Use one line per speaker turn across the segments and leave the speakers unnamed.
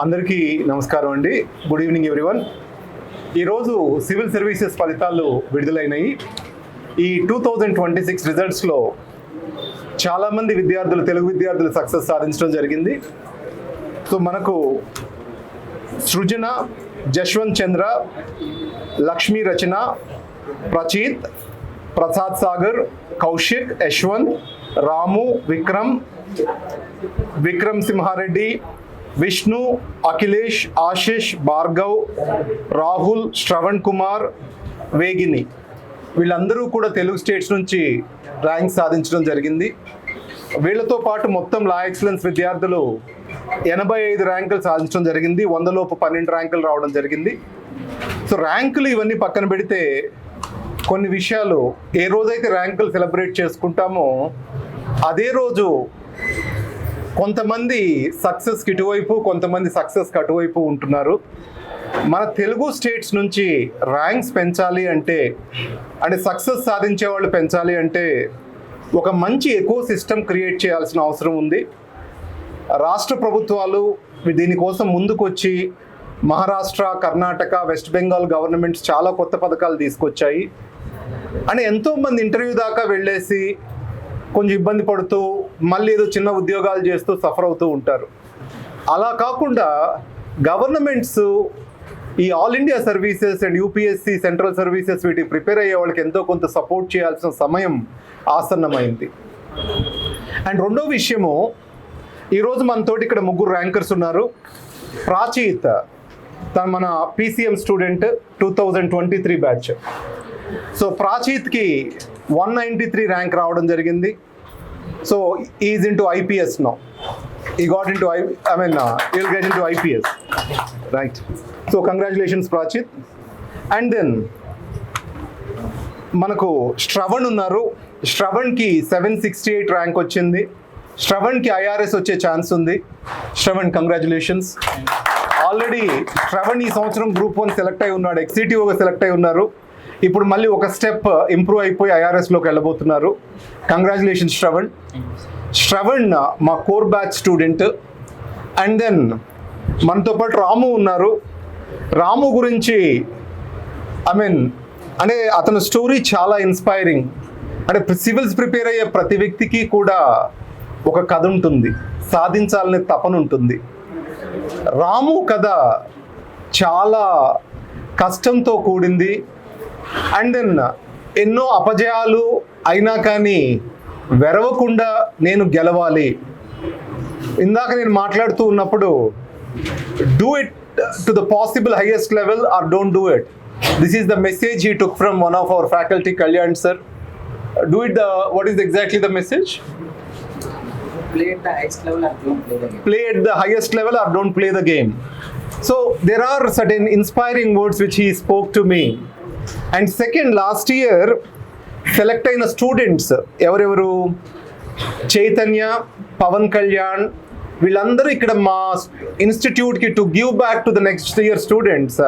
అందరికీ నమస్కారం అండి. Good evening everyone. ఈరోజు సివిల్ సర్వీసెస్ ఫలితాలు విడుదలైనాయి. ఈ 2026 రిజల్ట్స్లో చాలామంది విద్యార్థులు, తెలుగు విద్యార్థులు సక్సెస్ సాధించడం జరిగింది. సో మనకు సృజన, జశ్వంత్ చంద్ర, లక్ష్మీ రచన, ప్రచీత్, ప్రసాద్ సాగర్, కౌశిక్, యశ్వంత్, రాము, విక్రమ్ సింహారెడ్డి, విష్ణు, అఖిలేష్, ఆశిష్, భార్గవ్, రాహుల్, శ్రవణ్ కుమార్, వేగిని వీళ్ళందరూ కూడా తెలుగు స్టేట్స్ నుంచి ర్యాంక్ సాధించడం జరిగింది. వీళ్ళతో పాటు మొత్తం లా ఎక్సలెన్స్ విద్యార్థులు 85 ర్యాంకులు సాధించడం జరిగింది. 100లోపు 12 ర్యాంకులు రావడం జరిగింది. సో ర్యాంకులు ఇవన్నీ పక్కన పెడితే కొన్ని విషయాలు, ఏ రోజైతే ర్యాంకులు సెలబ్రేట్ చేసుకుంటామో అదే రోజు కొంతమంది సక్సెస్కి ఇటువైపు, కొంతమంది సక్సెస్కి అటువైపు ఉంటున్నారు. మన తెలుగు స్టేట్స్ నుంచి ర్యాంక్స్ పెంచాలి అంటే సక్సెస్ సాధించే వాళ్ళు పెంచాలి అంటే ఒక మంచి ఎకో సిస్టమ్ క్రియేట్ చేయాల్సిన అవసరం ఉంది. రాష్ట్ర ప్రభుత్వాలు దీనికోసం ముందుకొచ్చి మహారాష్ట్ర, కర్ణాటక, వెస్ట్ బెంగాల్ గవర్నమెంట్స్ చాలా కొత్త పథకాలు తీసుకొచ్చాయి. ఎంతోమంది ఇంటర్వ్యూ దాకా వెళ్ళేసి కొంచెం ఇబ్బంది పడుతూ మళ్ళీ ఏదో చిన్న ఉద్యోగాలు చేస్తూ సఫర్ అవుతూ ఉంటారు. అలా కాకుండా గవర్నమెంట్స్ ఈ all India services and UPSC, central services వీటికి ప్రిపేర్ అయ్యే వాళ్ళకి ఎంతో కొంత సపోర్ట్ చేయాల్సిన సమయం ఆసన్నమైంది. అండ్ రెండో విషయము, ఈరోజు మనతోటి ఇక్కడ 3 ర్యాంకర్స్ ఉన్నారు. ప్రాచీత్ మన పీసీఎం స్టూడెంట్, 2023 బ్యాచ్. సో ప్రాచీత్కి 193 ర్యాంక్ రావడం జరిగింది. So is into IPS now. He got into will get into IPS, right? So congratulations Prachit. And then మనకు శ్రవణ్ ఉన్నారు. శ్రవణ్కి 768 ర్యాంక్ వచ్చింది. శ్రవణ్కి ఐఆర్ఎస్ వచ్చే ఛాన్స్ ఉంది. శ్రవణ్, కంగ్రాచులేషన్స్. ఆల్రెడీ శ్రవణ్ ఈ సంవత్సరం గ్రూప్ 1 సెలెక్ట్ అయి ఉన్నాడు, ఎక్సిటివ్గా సెలెక్ట్ అయి ఉన్నారు. ఇప్పుడు మళ్ళీ ఒక స్టెప్ ఇంప్రూవ్ అయిపోయి ఐఆర్ఎస్లోకి వెళ్ళబోతున్నారు. కంగ్రాచులేషన్స్ శ్రవణ్. శ్రవణ్ మా core batch student. And then మనతో పాటు రాము ఉన్నారు. రాము గురించి అతని స్టోరీ చాలా ఇన్స్పైరింగ్. సివిల్స్ ప్రిపేర్ అయ్యే ప్రతి వ్యక్తికి కూడా ఒక కథ ఉంటుంది, సాధించాలనే తపన ఉంటుంది. రాము కథ చాలా కష్టంతో కూడింది. అండ్ దెన్ ఎన్నో అపజయాలు అయినా కానీ వెరవకుండా నేను గెలవాలి. ఇందాక నేను మాట్లాడుతూ ఉన్నప్పుడు do it to the possible highest level or don't do it. This is the message he took from one of our faculty, Kalyan sir. Do it what is exactly the message?
Play at the highest level or don't play the game.
Play at the highest level or don't play the game. So there are certain inspiring words which he spoke to me. And second, last year select అయిన students ఎవరెవరు? చైతన్య, పవన్ కళ్యాణ్, వీళ్ళందరూ ఇక్కడ మా ఇన్స్టిట్యూట్కి to give back to the next year students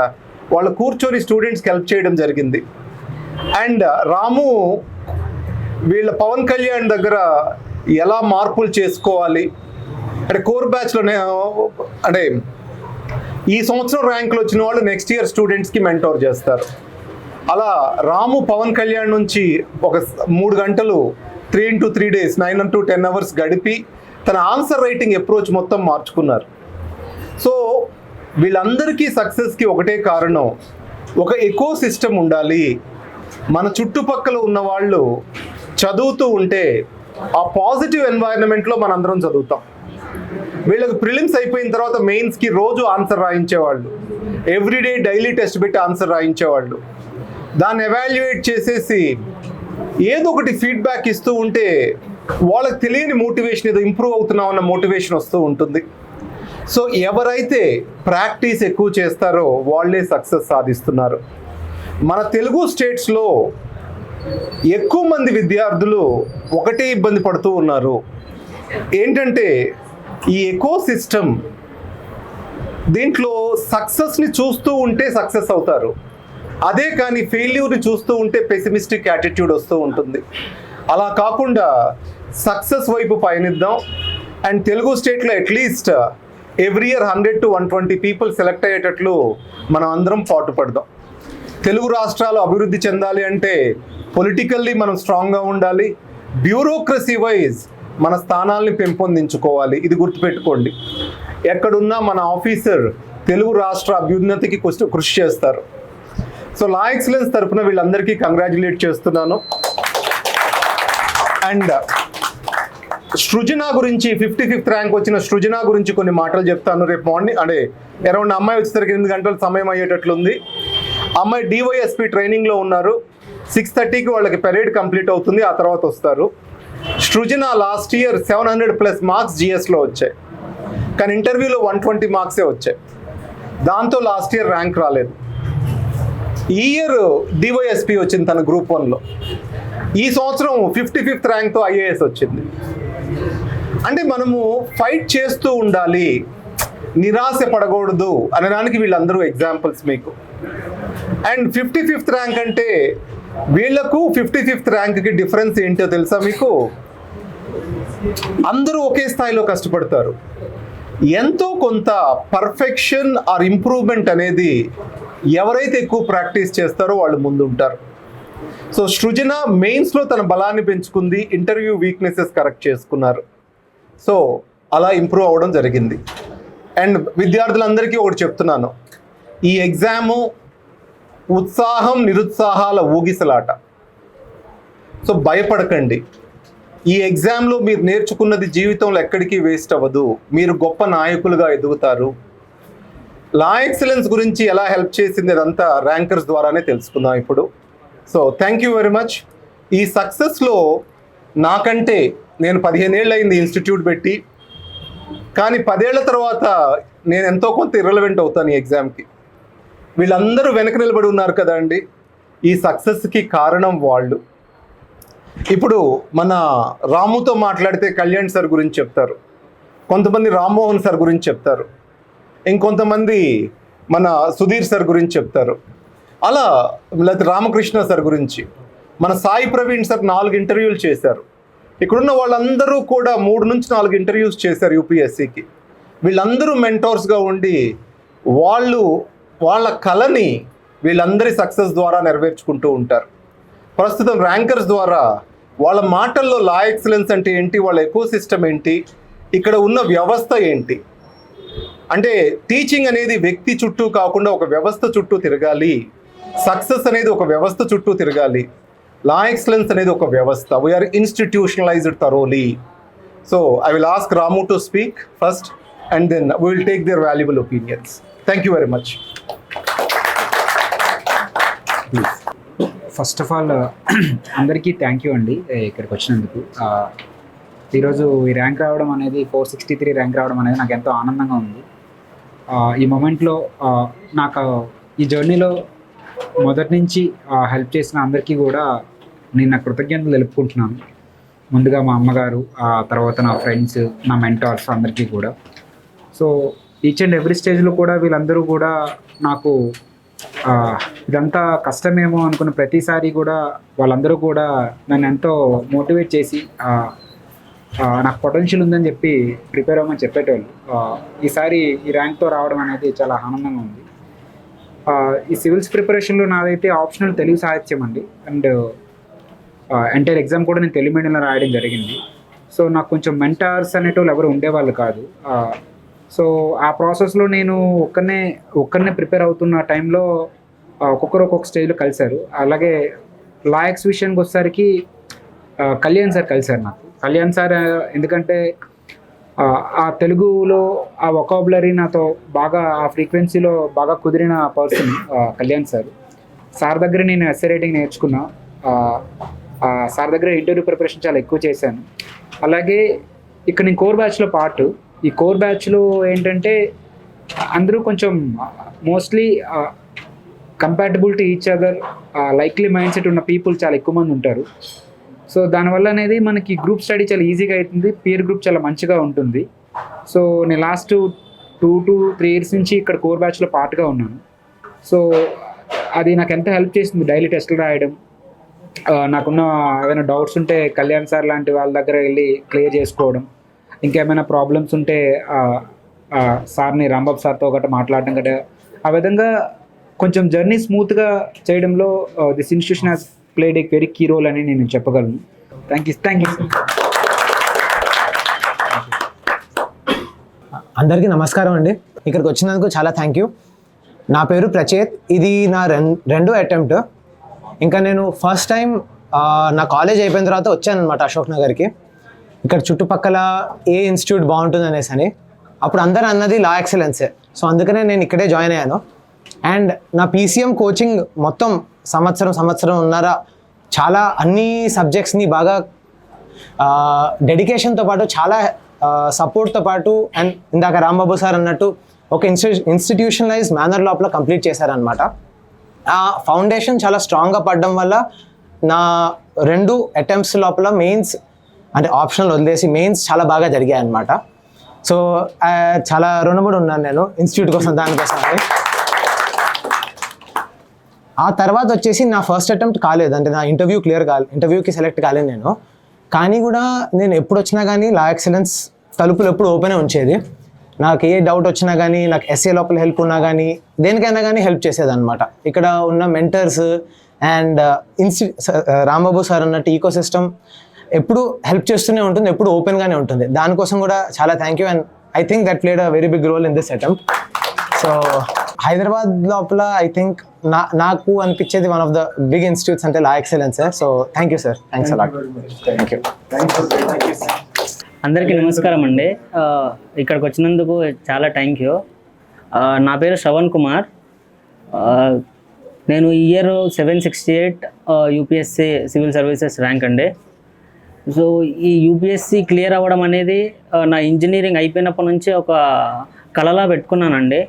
వాళ్ళు కూర్చొని స్టూడెంట్స్కి help చేయడం జరిగింది. అండ్ రాము వీళ్ళ పవన్ కళ్యాణ్ దగ్గర ఎలా మార్పులు చేసుకోవాలి కోర్ బ్యాచ్లోనే ఈ సంవత్సరం ర్యాంకులు వచ్చిన వాళ్ళు నెక్స్ట్ ఇయర్ స్టూడెంట్స్కి మెంటోర్ చేస్తారు. అలా రాము పవన్ కళ్యాణ్ నుంచి ఒక 3 గంటలు 3 into 3 days 9 into 10 hours గడిపి తన ఆన్సర్ రైటింగ్ అప్రోచ్ మొత్తం మార్చుకున్నారు. సో వీళ్ళందరికీ సక్సెస్కి ఒకటే కారణం, ఒక ఎకో సిస్టమ్ ఉండాలి. మన చుట్టుపక్కల ఉన్న వాళ్ళు చదువుతూ ఉంటే ఆ పాజిటివ్ ఎన్వైరన్మెంట్లో మనందరం చదువుతాం. వీళ్ళకి ప్రిలిమ్స్ అయిపోయిన తర్వాత మెయిన్స్కి రోజు ఆన్సర్ రాయించేవాళ్ళు, ఎవ్రీడే డైలీ టెస్ట్ పెట్టి ఆన్సర్ రాయించేవాళ్ళు. దాన్ని ఎవాల్యుయేట్ చేసేసి ఏదో ఒకటి ఫీడ్బ్యాక్ ఇస్తూ ఉంటే వాళ్ళకి తెలియని మోటివేషన్, ఏదో ఇంప్రూవ్ అవుతున్నాం అన్న మోటివేషన్ వస్తూ ఉంటుంది. సో ఎవరైతే ప్రాక్టీస్ ఎక్కువ చేస్తారో వాళ్ళే సక్సెస్ సాధిస్తున్నారు. మన తెలుగు స్టేట్స్లో ఎక్కువ మంది విద్యార్థులు ఒకటే ఇబ్బంది పడుతూ ఉన్నారు. ఏంటంటే ఈ ఎకో సిస్టమ్, దీంట్లో సక్సెస్ని చూస్తూ ఉంటే సక్సెస్ అవుతారు, అదే కానీ ఫెయిల్యూర్ని చూస్తూ ఉంటే పెసిమిస్టిక్ యాటిట్యూడ్ వస్తూ ఉంటుంది. అలా కాకుండా సక్సెస్ వైపు పయనిద్దాం. అండ్ తెలుగు స్టేట్లో at least every year 100 to 120 people select అయ్యేటట్లు మనం అందరం పాటుపడదాం. తెలుగు రాష్ట్రాలు అభివృద్ధి చెందాలి అంటే పొలిటికల్లీ మనం స్ట్రాంగ్గా ఉండాలి, బ్యూరోక్రసీ వైజ్ మన స్థానాల్ని పెంపొందించుకోవాలి. ఇది గుర్తుపెట్టుకోండి. ఎక్కడున్నా మన ఆఫీసర్ తెలుగు రాష్ట్ర అభ్యున్నతికి కృషి చేస్తారు. సో లా ఎక్సలెన్స్ తరఫున వీళ్ళందరికీ కంగ్రాచులేట్ చేస్తున్నాను. అండ్ సృజన గురించి 55th ర్యాంక్ వచ్చిన సృజన గురించి కొన్ని మాటలు చెప్తాను. రేపు మార్నింగ్ అంటే అరౌండ్ అమ్మాయి వచ్చేసరికి 8 గంటల సమయం అయ్యేటట్లుంది. అమ్మాయి డివైఎస్పి ట్రైనింగ్లో ఉన్నారు. 6:30కి వాళ్ళకి పెరేడ్ కంప్లీట్ అవుతుంది, ఆ తర్వాత వస్తారు. సృజన లాస్ట్ ఇయర్ 700+ మార్క్స్ జిఎస్లో వచ్చాయి, కానీ ఇంటర్వ్యూలో 120 మార్క్సే వచ్చాయి. దాంతో లాస్ట్ ఇయర్ ర్యాంక్ రాలేదు. ఈ ఇయర్ డివైఎస్పి వచ్చింది తన గ్రూప్ 1లో. ఈ సంవత్సరం 55th ర్యాంక్తో ఐఏఎస్ వచ్చింది. అంటే మనము ఫైట్ చేస్తూ ఉండాలి, నిరాశ పడకూడదు అనడానికి వీళ్ళందరూ ఎగ్జాంపుల్స్ మీకు. అండ్ 55th ర్యాంక్ అంటే వీళ్లకు 55th ర్యాంక్కి డిఫరెన్స్ ఏంటో తెలుసా మీకు? అందరూ ఒకే స్థాయిలో కష్టపడతారు, ఎంతో కొంత పర్ఫెక్షన్ ఆర్ ఇంప్రూవ్మెంట్ అనేది ఎవరైతే ఎక్కువ ప్రాక్టీస్ చేస్తారో వాళ్ళు ముందుంటారు. సో సృజన మెయిన్స్లో తన బలాన్ని పెంచుకుంది, ఇంటర్వ్యూ వీక్నెసెస్ కరెక్ట్ చేసుకున్నారు. సో అలా ఇంప్రూవ్ అవ్వడం జరిగింది. అండ్ విద్యార్థులందరికీ ఒకటి చెప్తున్నాను, ఈ ఎగ్జాము ఉత్సాహం నిరుత్సాహాల ఊగిసలాట. సో భయపడకండి. ఈ ఎగ్జామ్లో మీరు నేర్చుకున్నది జీవితంలో ఎక్కడికి వేస్ట్ అవ్వదు. మీరు గొప్ప నాయకులుగా ఎదుగుతారు. లా ఎక్సలెన్స్ గురించి ఎలా హెల్ప్ చేసింది అదంతా ర్యాంకర్స్ ద్వారానే తెలుసుకుందాం ఇప్పుడు. So thank you very much. ఈ సక్సెస్లో నాకంటే నేను 15 ఏళ్ళు అయింది ఇన్స్టిట్యూట్ పెట్టి, కానీ 10 ఏళ్ల తర్వాత నేను ఎంతో కొంత ఇర్రెలవెంట్ అవుతాను ఈ ఎగ్జామ్కి. వీళ్ళందరూ వెనక నిలబడి ఉన్నారు కదా అండి, ఈ సక్సెస్కి కారణం వాళ్ళు. ఇప్పుడు మన రాముతో మాట్లాడితే కళ్యాణ్ సార్ గురించి చెప్తారు, కొంతమంది రామ్మోహన్ సార్ గురించి చెప్తారు, ఇంకొంతమంది మన సుధీర్ సార్ గురించి చెప్తారు, అలా లేకపోతే రామకృష్ణ సార్ గురించి. మన సాయి ప్రవీణ్ సార్ 4 ఇంటర్వ్యూలు చేశారు. ఇక్కడున్న వాళ్ళందరూ కూడా 3 నుంచి 4 ఇంటర్వ్యూస్ చేశారు యూపీఎస్సికి. వీళ్ళందరూ మెంటోర్స్గా ఉండి వాళ్ళ కళని వీళ్ళందరి సక్సెస్ ద్వారా నెరవేర్చుకుంటూ ఉంటారు. ప్రస్తుతం ర్యాంకర్స్ ద్వారా వాళ్ళ మాటల్లో లా ఎక్సలెన్స్ అంటే ఏంటి, వాళ్ళ ఎకోసిస్టమ్ ఏంటి, ఇక్కడ ఉన్న వ్యవస్థ ఏంటి, అంటే టీచింగ్ అనేది వ్యక్తి చుట్టూ కాకుండా ఒక వ్యవస్థ చుట్టూ తిరగాలి. సక్సెస్ అనేది ఒక వ్యవస్థ చుట్టూ తిరగాలి. లా ఎక్సలెన్స్ అనేది ఒక వ్యవస్థ. We're institutionalised thoroughly. So I will ask Ramu to speak first and then we will take their valuable opinions. Thank you very much.
First of all అందరికీ థ్యాంక్ యూ అండి ఇక్కడికి వచ్చినందుకు. ఈరోజు ఈ ర్యాంక్ రావడం అనేది 463 ర్యాంక్ రావడం అనేది నాకు ఎంతో ఆనందంగా ఉంది. ఈ మూమెంట్లో నాకు ఈ జర్నీలో మొదటి నుంచి హెల్ప్ చేసిన అందరికీ కూడా నేను నా కృతజ్ఞతలు తెలుపుకుంటున్నాను. ముందుగా మా అమ్మగారు, తర్వాత నా ఫ్రెండ్స్, నా మెంటార్స్ అందరికీ కూడా. సో ఈచ్ అండ్ ఎవ్రీ స్టేజ్లో కూడా వీళ్ళందరూ కూడా నాకు ఇదంతా కష్టమేమో అనుకున్న ప్రతిసారి కూడా వాళ్ళందరూ కూడా నన్ను ఎంతో మోటివేట్ చేసి నాకు పొటెన్షియల్ ఉందని చెప్పి ప్రిపేర్ అవ్వమని చెప్పేటోళ్ళు. ఈసారి ఈ ర్యాంక్తో రావడం అనేది చాలా ఆనందంగా ఉంది. ఈ సివిల్స్ ప్రిపరేషన్లో నాదైతే ఆప్షనల్ తెలుగు సాహిత్యం అండి. అండ్ ఎంటైర్ ఎగ్జామ్ కూడా నేను తెలుగు మీడియంలో రాయడం జరిగింది. సో నాకు కొంచెం మెంటార్స్ అనేటోళ్ళు ఎవరు ఉండేవాళ్ళు కాదు. సో ఆ ప్రాసెస్లో నేను ఒక్కరినే ప్రిపేర్ అవుతున్న టైంలో ఒక్కొక్కరు ఒక్కొక్క స్టేజ్లో కలిశారు. అలాగే లా ఎక్స్ విషయానికి వచ్చేసరికి కళ్యాణ్ సార్ కలిశారు నాకు. కళ్యాణ్ సార్ ఎందుకంటే ఆ తెలుగులో ఆ వొకాబులరీ నాతో బాగా ఆ ఫ్రీక్వెన్సీలో బాగా కుదిరిన పర్సన్ కళ్యాణ్ సార్. సార్ దగ్గర నేను ఎస్ఏ రైటింగ్ నేర్చుకున్నా. సార్ దగ్గర ఇంటర్వ్యూ ప్రిపరేషన్ చాలా ఎక్కువ చేశాను. అలాగే ఇక్కడ నేను కోర్ బ్యాచ్లో పార్ట్. ఈ కోర్ బ్యాచ్లో ఏంటంటే అందరూ కొంచెం mostly compatible to each other, likely mind set ఉన్న పీపుల్ చాలా ఎక్కువ మంది ఉంటారు. సో దానివల్ల అనేది మనకి గ్రూప్ స్టడీ చాలా ఈజీగా అవుతుంది, పీర్ గ్రూప్ చాలా మంచిగా ఉంటుంది. సో నేను లాస్ట్ 2 to 3 years నుంచి ఇక్కడ కోర్ బ్యాచ్లో పార్ట్గా ఉన్నాను. సో అది నాకు ఎంత హెల్ప్ చేస్తుంది డైలీ టెస్టులు రాయడం. నాకున్న ఏమైనా డౌట్స్ ఉంటే కళ్యాణ్ సార్ లాంటి వాళ్ళ దగ్గర వెళ్ళి క్లియర్ చేసుకోవడం, ఇంకేమైనా ప్రాబ్లమ్స్ ఉంటే సార్ని రాంబాబు సార్తో గట్రా మాట్లాడడం గట్రా ఆ విధంగా కొంచెం జర్నీ స్మూత్గా చేయడంలో this institution has played a very key role అని నేను చెప్పగలను. Thank you sir.
అందరికీ నమస్కారం అండి. ఇక్కడికి వచ్చినందుకు చాలా థ్యాంక్ యూ. నా పేరు ప్రచేత్. ఇది నా రెండో అటెంప్ట్. ఇంకా నేను ఫస్ట్ టైం నా కాలేజ్ అయిపోయిన తర్వాత వచ్చాను అనమాట అశోక్ నగర్కి. ఇక్కడ చుట్టుపక్కల ఏ ఇన్స్టిట్యూట్ బాగుంటుంది అనేసి అని అప్పుడు అందరూ అన్నది లా ఎక్సలెన్సే. సో అందుకనే నేను ఇక్కడే జాయిన్ అయ్యాను. అండ్ నా PCM కోచింగ్ మొత్తం సంవత్సరం ఉన్నారా చాలా అన్ని సబ్జెక్ట్స్ని బాగా డెడికేషన్తో పాటు చాలా సపోర్ట్తో పాటు అండ్ ఇందాక రాంబాబు సార్ అన్నట్టు ఒక ఇన్స్టిట్యూషనలైజ్ మేనర్ లోపల కంప్లీట్ చేశారనమాట. ఆ ఫౌండేషన్ చాలా స్ట్రాంగ్గా పడడం వల్ల నా 2 అటెంప్ట్స్ లోపల మెయిన్స్ అంటే ఆప్షనల్ వదిలేసి మెయిన్స్ చాలా బాగా జరిగాయి అనమాట. సో చాలా రుణపడి ఉన్నాను నేను ఇన్స్టిట్యూట్ కోసం దానికోసం. ఆ తర్వాత వచ్చేసి నా ఫస్ట్ అటెంప్ట్ కాలేదు, అంటే నా ఇంటర్వ్యూకి సెలెక్ట్ కాలేదు నేను. కానీ కూడా నేను ఎప్పుడు వచ్చినా కానీ లా ఎక్సలెన్స్ తలుపులు ఎప్పుడు ఓపెనే ఉంచేది. నాకు ఏ డౌట్ వచ్చినా కానీ, నాకు ఎస్ఏ లోపల హెల్ప్ ఉన్నా కానీ, దేనికైనా కానీ హెల్ప్ చేసేదన్నమాట. ఇక్కడ ఉన్న మెంటర్స్ అండ్ రాంబాబు సార్ అన్నట్టు ఈకో సిస్టమ్ ఎప్పుడు హెల్ప్ చేస్తూనే ఉంటుంది, ఎప్పుడు ఓపెన్గానే ఉంటుంది. దానికోసం కూడా చాలా thank you. And I think that played a very big role in this attempt. So Hyderabad లోపల ఐ థింక్ నాకు అనిపించేది one of the big institutes అంటే లా excellence. So thank you sir. Thanks a lot. Thank you.
అందరికీ నమస్కారం అండి. ఇక్కడికి వచ్చినందుకు చాలా థ్యాంక్ యూ. నా పేరు శ్రవణ్ కుమార్. నేను ఈ year 768 UPSC civil services rank అండి. సో ఈ UPSC క్లియర్ అవ్వడం అనేది నా ఇంజనీరింగ్ అయిపోయినప్పటి నుంచి ఒక కలలా పెట్టుకున్నానండి.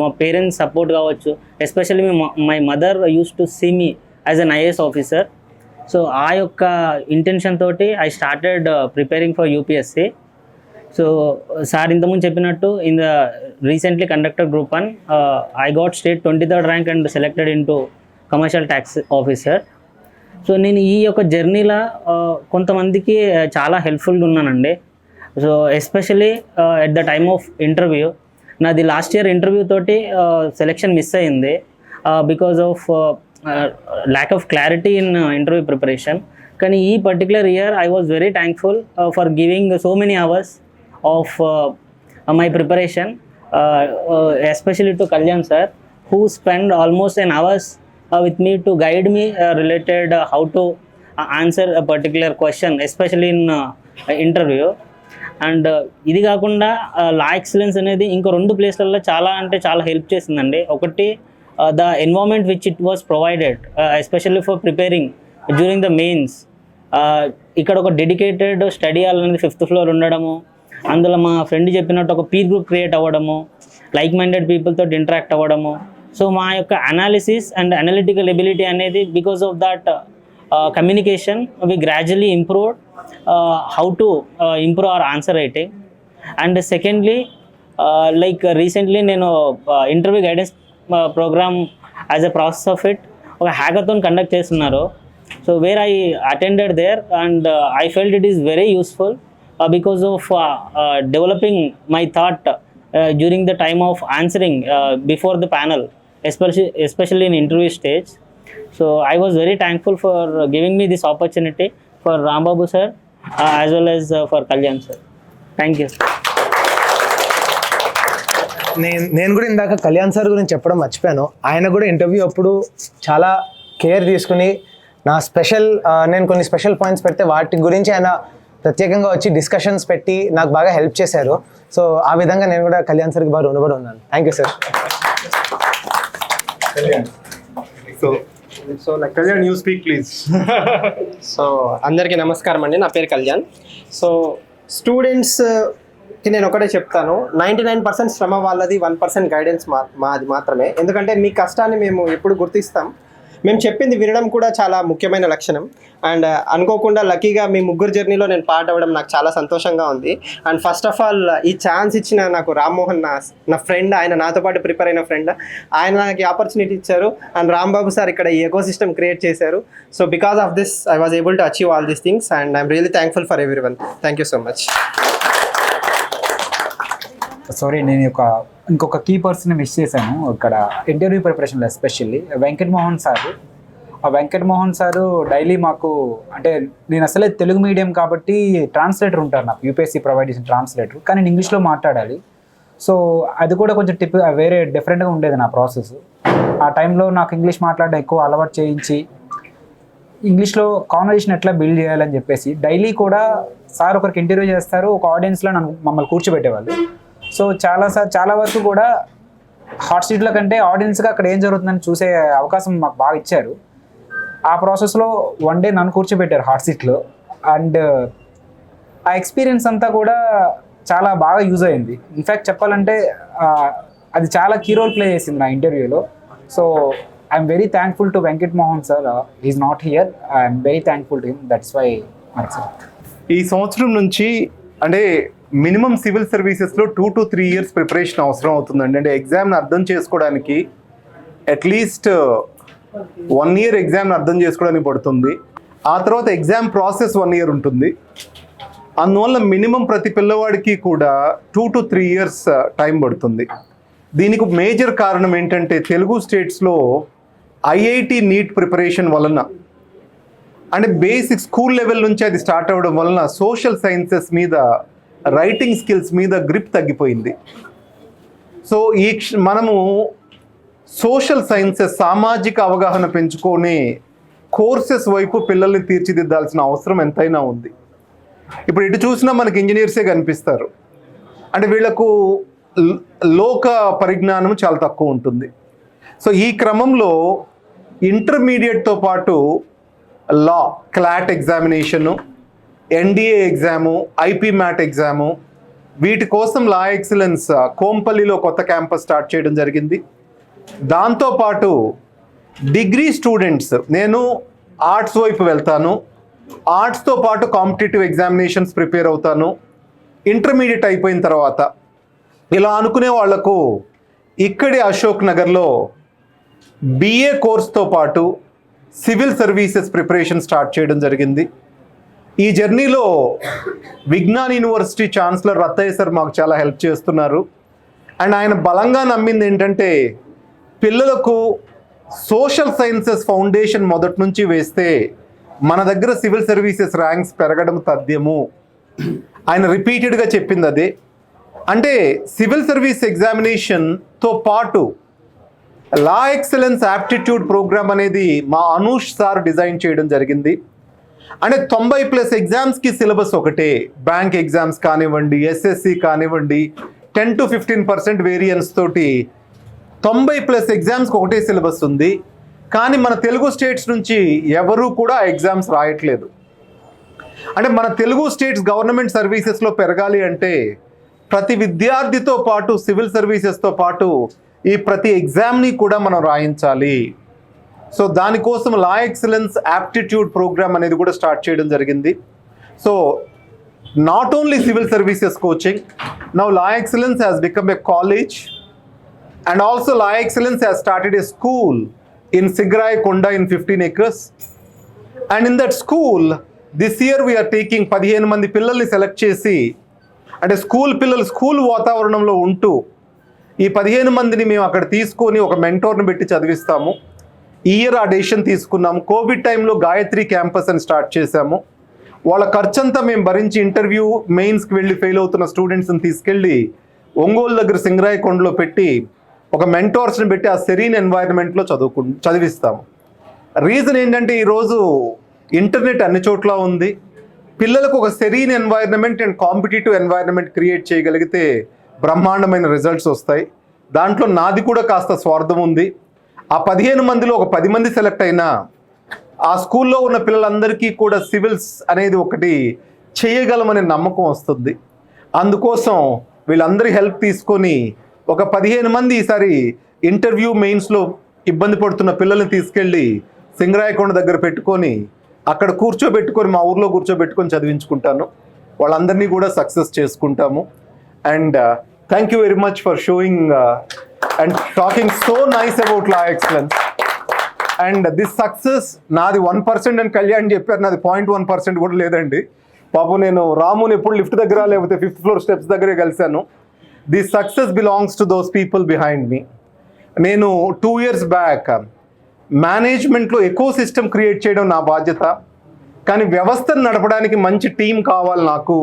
మా పేరెంట్స్ సపోర్ట్ కావచ్చు, especially my mother uses to see me as an IAS officer. So ఆ యొక్క ఇంటెన్షన్ తోటి I started preparing for UPSC. So sir ఇంతకుముందు చెప్పినట్టు in the recently conducted Group 1 I got state 23rd rank and selected in to commercial tax officer. So నేను ఈ యొక్క జర్నీలో కొంతమందికి చాలా హెల్ప్ఫుల్గా ఉన్నానండి. So especially at the time of interview, నాది లాస్ట్ ఇయర్ ఇంటర్వ్యూ తోటి సెలెక్షన్ మిస్ అయింది because of lack of clarity in interview preparation. కానీ ఈ particular year I was very thankful for giving so many hours of my preparation, especially to Kalyan sir who spent almost an hours with me to guide me related how to answer a particular question, especially in interview. And ఇది కాకుండా లా excellence అనేది ఇంకో 2 ప్లేస్లలో చాలా అంటే చాలా help చేసిందండి. ఒకటి the environment which it was provided, especially for preparing during the mains. ఇక్కడ ఒక డెడికేటెడ్ స్టడీ హాల్ అనేది 5th ఫ్లోర్ ఉండడము, అందులో మా ఫ్రెండ్ చెప్పినట్టు ఒక పీర్ గ్రూప్ క్రియేట్ అవ్వడము, లైక్ మైండెడ్ పీపుల్తో ఇంటరాక్ట్ అవ్వడము. సో మా యొక్క అనాలిసిస్ అండ్ అనలిటికల్ ఎబిలిటీ అనేది because of that communication we gradually improved how to improve our answer writing. And secondly like recently నేను interview guidance program as a process of it ఒక hackathon conduct చేస్తున్నారు. So where I attended there and I felt it is very useful because of developing my thought during the time of answering before the panel, especially in interview stage. So I was very thankful for giving me this opportunity for Rambabu sir as well as for Kalyan sir. Thank you.
నేను కూడా ఇందాక Kalyan sir గురించి చెప్పడం మర్చిపోయాను. ఆయన కూడా interview అప్పుడు చాలా కేర్ తీసుకుని నేను కొన్ని స్పెషల్ పాయింట్స్ పెడితే వాటి గురించి ఆయన ప్రత్యేకంగా వచ్చి డిస్కషన్స్ పెట్టి నాకు బాగా హెల్ప్ చేశారు. సో ఆ విధంగా నేను కూడా కళ్యాణ్ సార్కి బాగా రుణపడి ఉన్నాను. Thank you sir.
So Kalyan, you speak please.
So అందరికీ నమస్కారం అండి. నా పేరు కళ్యాణ్. సో స్టూడెంట్స్కి నేను ఒకటే చెప్తాను, 99% శ్రమ వాళ్ళది, 1% గైడెన్స్ మాది మాత్రమే. ఎందుకంటే మీ కష్టాన్ని మేము ఎప్పుడు గుర్తిస్తాం. మేము చెప్పింది వినడం కూడా చాలా ముఖ్యమైన లక్షణం. అండ్ అనుకోకుండా లక్కీగా మీ ముగ్గురు జర్నీలో నేను పార్ట్ అవ్వడం నాకు చాలా సంతోషంగా ఉంది. అండ్ ఫస్ట్ ఆఫ్ ఆల్ ఈ ఛాన్స్ ఇచ్చిన నాకు రామ్మోహన్ నా ఫ్రెండ్, ఆయన నాతో పాటు ప్రిపేర్ అయిన ఫ్రెండ్, ఆయన నాకు ఈ ఆపర్చునిటీ ఇచ్చారు. అండ్ రాంబాబు సార్ ఇక్కడ ఈ ఎకో సిస్టమ్ క్రియేట్ చేశారు. So because of this I was able to achieve all these things and I'm really thankful for every one. Thank you so much.
Sorry, నేను ఇంకొక key person miss చేశాను ఇక్కడ interview ప్రిపరేషన్లో, especially Venkat Mohan sir. ఆ Venkat Mohan sir daily మాకు, అంటే నేను అసలే తెలుగు మీడియం కాబట్టి ట్రాన్స్లేటర్ ఉంటారు నాకు, యూపీఎస్సీ ప్రొవైడ్ చేసిన ట్రాన్స్లేటర్, కానీ నేను ఇంగ్లీష్లో మాట్లాడాలి. సో అది కూడా కొంచెం వేరే డిఫరెంట్గా ఉండేది నా ప్రాసెస్. ఆ టైంలో నాకు ఇంగ్లీష్ మాట్లాడడం ఎక్కువ అలవాటు చేయించి, ఇంగ్లీష్లో కాన్వర్జేషన్ ఎట్లా బిల్డ్ చేయాలని చెప్పేసి డైలీ సార్ ఒకరికి ఇంటర్వ్యూ చేస్తారు, ఒక ఆడియన్స్లో మమ్మల్ని కూర్చోబెట్టేవాళ్ళు. సో చాలా వరకు కూడా హాట్ సీట్ల కంటే ఆడియన్స్గా అక్కడ ఏం జరుగుతుందని చూసే అవకాశం మాకు బాగా ఇచ్చారు. ఆ ప్రాసెస్లో వన్ డే నన్ను కూర్చోబెట్టారు హాట్ సీట్లో, అండ్ ఆ ఎక్స్పీరియన్స్ అంతా కూడా చాలా బాగా యూజ్ అయింది. ఇన్ఫ్యాక్ట్ చెప్పాలంటే అది చాలా కీ రోల్ ప్లే చేసింది నా ఇంటర్వ్యూలో. So I'm very thankful to Venkat Mohan sir. Is not here, I'm very thankful to him. That's why
ఈ సంవత్సరం నుంచి అంటే మినిమం సివిల్ సర్వీసెస్లో 2 to 3 years ప్రిపరేషన్ అవసరం అవుతుందండి. అంటే ఎగ్జామ్ని అర్థం చేసుకోవడానికి అట్లీస్ట్ 1 year ఎగ్జామ్ని అర్థం చేసుకోవడానికి పడుతుంది. ఆ తర్వాత ఎగ్జామ్ ప్రాసెస్ 1 year ఉంటుంది. అందువల్ల మినిమం ప్రతి పిల్లవాడికి కూడా 2 to 3 years టైం పడుతుంది. దీనికి మేజర్ కారణం ఏంటంటే తెలుగు స్టేట్స్లో ఐఐటి నీట్ ప్రిపరేషన్ వలన, అంటే బేసిక్ స్కూల్ లెవెల్ నుంచి అది స్టార్ట్ అవ్వడం వలన సోషల్ సైన్సెస్ మీద, రైటింగ్ స్కిల్స్ మీద గ్రిప్ తగ్గిపోయింది. సో మనము సోషల్ సైన్సెస్, సామాజిక అవగాహన పెంచుకొని కోర్సెస్ వైపు పిల్లల్ని తీర్చిదిద్దాల్సిన అవసరం ఎంతైనా ఉంది. ఇప్పుడు ఇటు చూసినా మనకి ఇంజనీర్సే కనిపిస్తారు, అంటే వీళ్ళకు లోక పరిజ్ఞానం చాలా తక్కువ ఉంటుంది. సో ఈ క్రమంలో ఇంటర్మీడియట్తో పాటు law, CLAT examination, NDA exam, IPMAT exam, వీటి కోసం లా ఎక్సలెన్స్ కోంపల్లిలో కొత్త క్యాంపస్ స్టార్ట్ చేయడం జరిగింది. దాంతోపాటు డిగ్రీ స్టూడెంట్స్, నేను ఆర్ట్స్ వైపు వెళ్తాను, ఆర్ట్స్తో పాటు కాంపిటేటివ్ ఎగ్జామినేషన్స్ ప్రిపేర్ అవుతాను, ఇంటర్మీడియట్ అయిపోయిన తర్వాత ఇలా అనుకునే వాళ్లకు ఇక్కడి అశోక్ నగర్లో బిఏ కోర్స్తో పాటు సివిల్ సర్వీసెస్ ప్రిపరేషన్ స్టార్ట్ చేయడం జరిగింది. ఈ జర్నీలో Vignan university chancellor Rathaiah sir మాకు చాలా హెల్ప్ చేస్తున్నారు. అండ్ ఆయన బలంగా నమ్మింది ఏంటంటే పిల్లలకు సోషల్ సైన్సెస్ ఫౌండేషన్ మొదటి నుంచి వేస్తే మన దగ్గర సివిల్ సర్వీసెస్ ర్యాంక్స్ పెరగడం తథ్యము. ఆయన రిపీటెడ్గా చెప్పింది అదే. అంటే సివిల్ సర్వీస్ ఎగ్జామినేషన్తో పాటు లా ఎక్సలెన్స్ యాప్టిట్యూడ్ ప్రోగ్రామ్ అనేది మా అనూష్ సార్ డిజైన్ చేయడం జరిగింది. అంటే 90+ ఎగ్జామ్స్కి సిలబస్ ఒకటే. బ్యాంక్ ఎగ్జామ్స్ కానివ్వండి, ఎస్ఎస్సి కానివ్వండి, 10 to 15% వేరియన్స్ తోటి 90+ ఎగ్జామ్స్కి ఒకటే సిలబస్ ఉంది. కానీ మన తెలుగు స్టేట్స్ నుంచి ఎవరూ కూడా ఎగ్జామ్స్ రాయట్లేదు. అంటే మన తెలుగు స్టేట్స్ గవర్నమెంట్ సర్వీసెస్లో పెరగాలి అంటే ప్రతి విద్యార్థితో పాటు సివిల్ సర్వీసెస్తో పాటు ఈ ప్రతి ఎగ్జామ్ని కూడా మనం రాయించాలి. సో దానికోసం లా ఎక్సలెన్స్ యాప్టిట్యూడ్ ప్రోగ్రామ్ అనేది కూడా స్టార్ట్ చేయడం జరిగింది. So not only civil services coaching, now law excellence has become a college and also law excellence has started a school in Sigrayakonda in 15 acres. And in that school, this year we are taking 15 మంది పిల్లల్ని select చేసి, అంటే పిల్లలు school వాతావరణంలో ఉంటూ ఈ 15 మందిని మేము అక్కడ తీసుకొని ఒక మెంటోర్ని పెట్టి చదివిస్తాము. ఈ ఇయర్ ఆ డెసిషన్ తీసుకున్నాము. కోవిడ్ టైంలో గాయత్రి క్యాంపస్ అని స్టార్ట్ చేశాము. వాళ్ళ ఖర్చంతా మేము భరించి ఇంటర్వ్యూ, మెయిన్స్కి వెళ్ళి ఫెయిల్ అవుతున్న స్టూడెంట్స్ని తీసుకెళ్ళి ఒంగోలు దగ్గర సింగరాయకొండలో పెట్టి ఒక మెంటోర్స్ని పెట్టి ఆ సెరీన్ ఎన్వైరన్మెంట్లో చదివిస్తాము. రీజన్ ఏంటంటే ఈరోజు ఇంటర్నెట్ అన్ని చోట్ల ఉంది. పిల్లలకు ఒక serene environment and competitive environment create చేయగలిగితే బ్రహ్మాండమైన రిజల్ట్స్ వస్తాయి. దాంట్లో నాది కూడా కాస్త స్వార్థం ఉంది. ఆ 15 మందిలో ఒక 10 మంది సెలెక్ట్ అయినా ఆ స్కూల్లో ఉన్న పిల్లలందరికీ కూడా సివిల్స్ అనేది ఒకటి చేయగలమనే నమ్మకం వస్తుంది. అందుకోసం వీళ్ళందరి హెల్ప్ తీసుకొని ఒక 15 మంది ఈసారి ఇంటర్వ్యూ, మెయిన్స్లో ఇబ్బంది పడుతున్న పిల్లల్ని తీసుకెళ్ళి సింగరాయకొండ దగ్గర పెట్టుకొని అక్కడ కూర్చోబెట్టుకొని, మా ఊర్లో కూర్చోబెట్టుకొని చదివించుకుంటాను. వాళ్ళందరినీ కూడా సక్సెస్ చేసుకుంటాము. And thank you very much for showing and talking so nice about law excellence. And this success నాది 1% అని కళ్యాణ్ చెప్పారు, నాది 0.1% కూడా లేదండి. పాపం నేను రాముని ఎప్పుడు లిఫ్ట్ దగ్గర లేకపోతే 5th floor స్టెప్స్ దగ్గరే కలిశాను. The success belongs to those people behind me. నేను 2 years బ్యాక్ మేనేజ్మెంట్లో ఎకో సిస్టమ్ క్రియేట్ చేయడం నా బాధ్యత, కానీ వ్యవస్థను నడపడానికి మంచి టీం కావాలి నాకు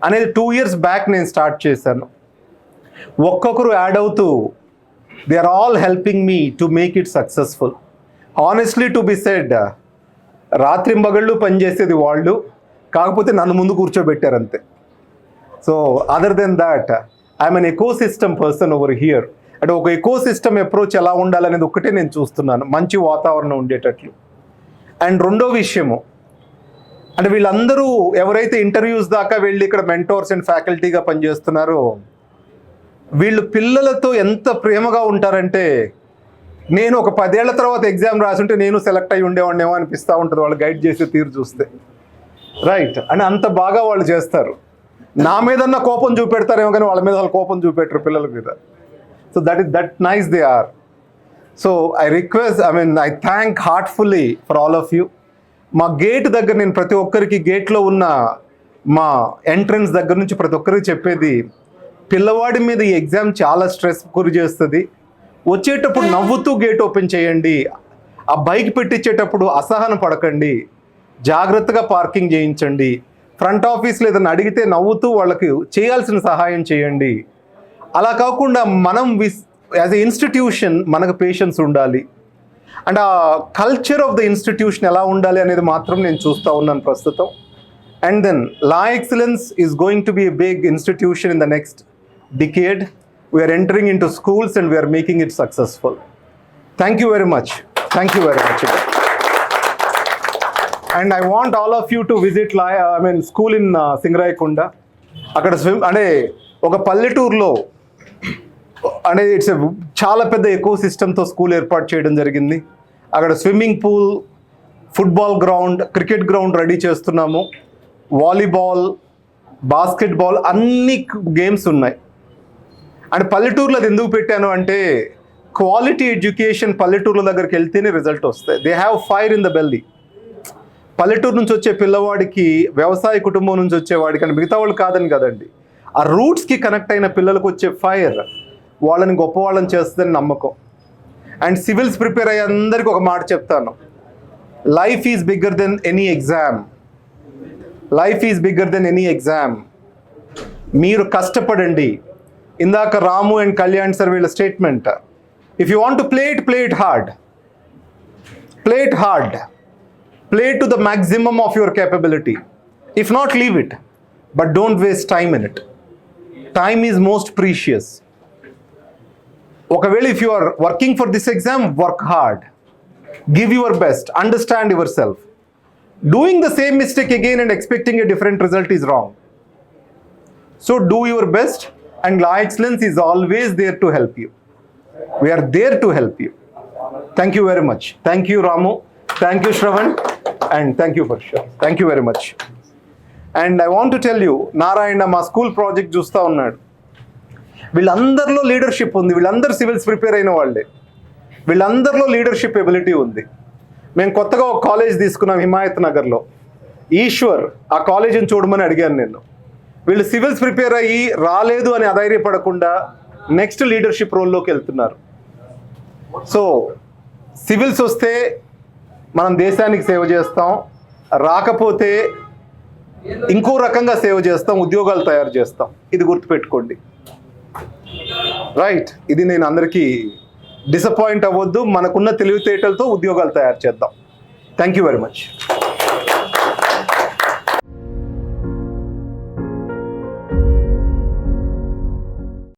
అనేది 2 years బ్యాక్ నేను స్టార్ట్ చేశాను. ఒక్కొక్కరు యాడ్ అవుతూ they are all helping me to make it successful. Honestly to be said, రాత్రింబగళ్ళు పనిచేసేది వాళ్ళు, కాకపోతే నన్ను ముందు కూర్చోబెట్టారు అంతే. So other than that I'm an eco system person over here. అంటే ఒక ఎకో సిస్టమ్ అప్రోచ్ ఎలా ఉండాలనేది ఒక్కటే నేను చూస్తున్నాను, మంచి వాతావరణం ఉండేటట్లు. అండ్ రెండో విషయము, అంటే వీళ్ళందరూ ఎవరైతే ఇంటర్వ్యూస్ దాకా వెళ్ళి ఇక్కడ మెంటోర్స్ అండ్ ఫ్యాకల్టీగా పనిచేస్తున్నారో వీళ్ళు పిల్లలతో ఎంత ప్రేమగా ఉంటారంటే, నేను ఒక 10 ఏళ్ల తర్వాత ఎగ్జామ్ రాసుంటే నేను సెలెక్ట్ అయ్యి ఉండేవాడినేమో అనిపిస్తూ ఉంటుంది వాళ్ళు గైడ్ చేసే తీరు చూస్తే. రైట్, అని అంత బాగా వాళ్ళు చేస్తారు. నా మీదన్న కోపం చూపెడతారేమో కానీ వాళ్ళ మీద వాళ్ళు కోపం చూపెట్టరు పిల్లల మీద. So that nice they are. So I request, I thank heartfully for all of you. మా గేట్ దగ్గర నేను ప్రతి ఒక్కరికి, గేట్లో ఉన్న మా ఎంట్రన్స్ దగ్గర నుంచి ప్రతి ఒక్కరికి చెప్పేది, పిల్లవాడి మీద ఈ ఎగ్జామ్ చాలా స్ట్రెస్ గురి చేస్తుంది. వచ్చేటప్పుడు నవ్వుతూ గేట్ ఓపెన్ చేయండి. ఆ బైక్ పెట్టించేటప్పుడు అసహన పడకండి. జాగ్రత్తగా పార్కింగ్ చేయించండి. ఫ్రంట్ ఆఫీస్లో ఏదైనా అడిగితే నవ్వుతూ వాళ్ళకి చేయాల్సిన సహాయం చేయండి. అలా కాకుండా మనం యాజ్ ఎ ఇన్స్టిట్యూషన్ మనకు పేషెన్స్ ఉండాలి. అండ్ ఆ కల్చర్ ఆఫ్ ద ఇన్స్టిట్యూషన్ ఎలా ఉండాలి అనేది మాత్రం నేను చూస్తూ ఉన్నాను ప్రస్తుతం. And then law excellence is going to be a big institution in the next decade. We are entering into schools and we are making it successful. Thank you very much. Thank you very much. And I want all of you to visit school in Singaraikonda. అక్కడ అంటే ఒక పల్లెటూరులో అంటే it's చాలా పెద్ద echo సిస్టమ్తో school ఏర్పాటు చేయడం జరిగింది. అక్కడ swimming pool, football ground, cricket ground ready చేస్తున్నాము. వాలీబాల్, బాస్కెట్బాల్ అన్ని గేమ్స్ ఉన్నాయి. అండ్ పల్లెటూరులో అది ఎందుకు పెట్టాను అంటే, క్వాలిటీ ఎడ్యుకేషన్ పల్లెటూర్ల దగ్గరికి వెళ్తేనే రిజల్ట్ వస్తాయి. They have fire in the belly. పల్లెటూరు నుంచి వచ్చే పిల్లవాడికి, వ్యవసాయ కుటుంబం నుంచి వచ్చేవాడికి అని మిగతా వాళ్ళు కాదని కదండి, ఆ రూట్స్కి కనెక్ట్ అయిన పిల్లలకు వచ్చే ఫైర్ వాళ్ళని గొప్పవాళ్ళని చేస్తుందని నమ్మకం. అండ్ సివిల్స్ ప్రిపేర్ అయ్యే అందరికీ ఒక మాట చెప్తాను, life is bigger than any exam. Life is bigger than any exam. మీరు కష్టపడండి. ఇందాక రాము అండ్ కళ్యాణ్ సార్ వీళ్ళ statement, if you want to play it hard. Play it hard. Play to the maximum of your capability. If not, leave it. But don't waste time in it. Time is most precious. ఒకవేళ if you are working for this exam, work hard. Give your best. Understand your self. Doing the same mistake again and expecting a different result is wrong. So do your best, and Law Excellence is always there to help you. We are there to help you. Thank you very much. Thank you, Ramu. Thank you, Shravan. And thank you for sure. Thank you very much. And I want to tell you, Narayana మా school project చూస్తూ ఉన్నాడు. వీళ్ళందరిలో leadership ఉంది. వీళ్ళందరూ civils prepare అయిన వాళ్ళే. వీళ్ళందరిలో leadership ability ఉంది. మేము కొత్తగా ఒక కాలేజ్ తీసుకున్నాం హిమాయత్ నగర్లో, ఈశ్వర్. ఆ కాలేజీని చూడమని అడిగాను నేను. వీళ్ళు సివిల్స్ ప్రిపేర్ అయ్యి రాలేదు అని అధైర్యపడకుండా నెక్స్ట్ లీడర్షిప్ రోల్లోకి వెళ్తున్నారు. సో సివిల్స్ వస్తే మనం దేశానికి సేవ చేస్తాం, రాకపోతే ఇంకో రకంగా సేవ చేస్తాం, ఉద్యోగాలు తయారు చేస్తాం. ఇది గుర్తుపెట్టుకోండి. రైట్, ఇది నేను అందరికీ డిసప్పాయింట్ అవ్వద్దు. మనకున్న తెలివితేటలతో ఉద్యోగాలు తయారు చేద్దాం. Thank you very much.